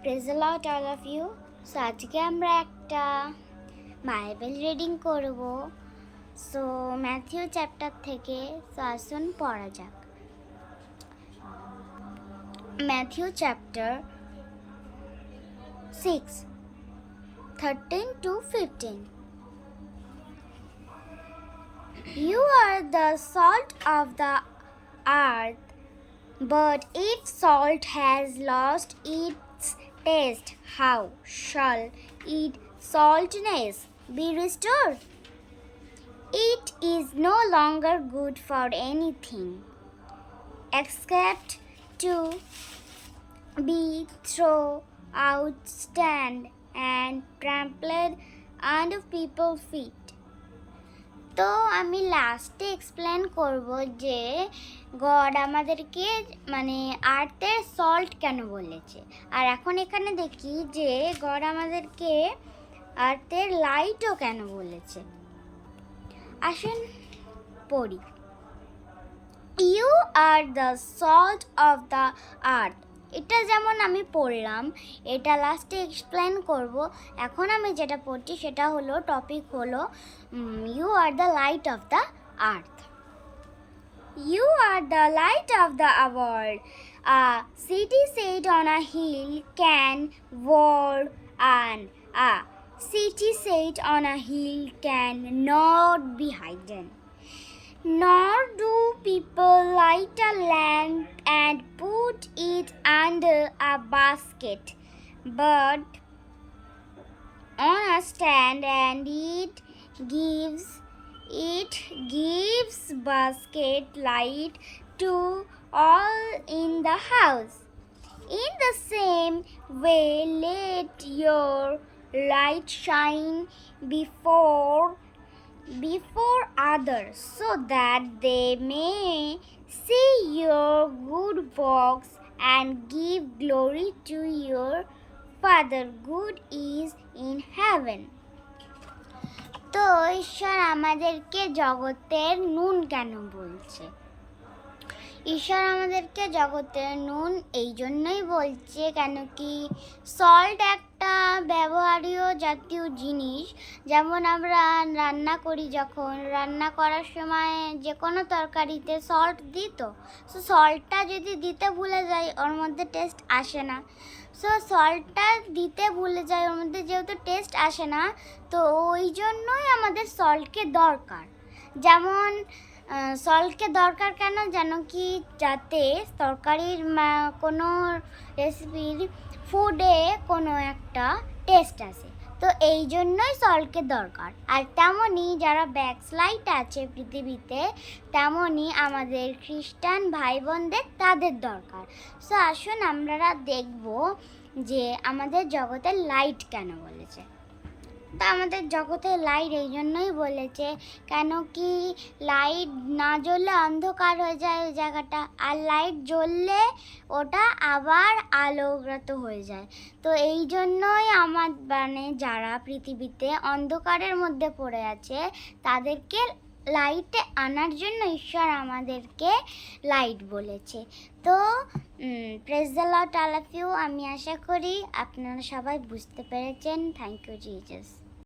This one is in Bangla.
Praise the Lord all of you. So আজকে আমরা একটা বাইবেল রিডিং করব। সো ম্যাথিউ চ্যাপ্টার থেকে আসুন পড়া যাক। Matthew chapter 6 13 to 15. You are the salt of the earth, but if salt has lost its taste, how shall its saltiness be restored? It is no longer good for anything except to be thrown out, stand and trampled under people's feet. তো আমি লাস্টে এক্সপ্লেন করব যে গড আমাদেরকে মানে আর্থের সল্ট কেন বলেছে, আর এখন এখানে দেখি যে গড আমাদেরকে আর্থের লাইটও কেন বলেছে। আসুন পড়ি। You are the salt of the earth. এটা যেমন আমি পড়লাম, এটা লাস্টে এক্সপ্লেন করব। এখন আমি যেটা পড়ছি সেটা হলো টপিক হলো you are the light of the earth. You are the light of the world. A city set on a hill can world and a city set on a hill can not be hidden. Nor do people light a lamp and put it under a basket, but on a stand, and it gives basket light to all in the house. In the same way, let your light shine before others, so that they may see your good works and give glory to your Father good is in heaven. তো ঈশ্বর আমাদেরকে জগতের নুন কেন বলছে? ঈশ্বর আমাদেরকে জগতের নুন এই জন্যই বলছে কেন কি সল্ট একটা ব্যবহারীয় জাতীয় জিনিস। যেমন আমরা রান্না করি, যখন রান্না করার সময় যে কোনো তরকারিতে সল্ট দিই, তো সো সল্টটা যদি দিতে ভুলে যাই ওর মধ্যে টেস্ট আসে না। সো সল্টটা দিতে ভুলে যাই, ওর মধ্যে যেহেতু টেস্ট আসে না, তো ওই জন্যই আমাদের সল্টকে দরকার। যেমন সল্টকে দরকার কেন, যেন কি যাতে তরকারির কোনো রেসিপির ফুডে কোনো একটা টেস্ট আসে, তো এই জন্যই সল্টকে দরকার। আর তেমনই যারা ব্যাকস্লাইড আছে পৃথিবীতে, তেমনই আমাদের খ্রিস্টান ভাই বোনদের তাদের দরকার। সো আসুন আমরা দেখব যে আমাদের জগতের লাইট কেন বলেছে। তো আমাদের জগতের লাইট এই জন্যই বলেছে কেন কি লাইট না জ্বললে অন্ধকার হয়ে যায় ওই জায়গাটা, আর লাইট জ্বললে ওটা আবার আলোকিত হয়ে যায়। তো এই জন্যই আমার যারা পৃথিবীতে অন্ধকারের মধ্যে পড়ে আছে তাদেরকে লাইটে আনার জন্য ঈশ্বর আমাদেরকে লাইট বলেছে। তো praise the lord all of you. আমি আশা করি আপনারা সবাই বুঝতে পেরেছেন। Thank you Jesus.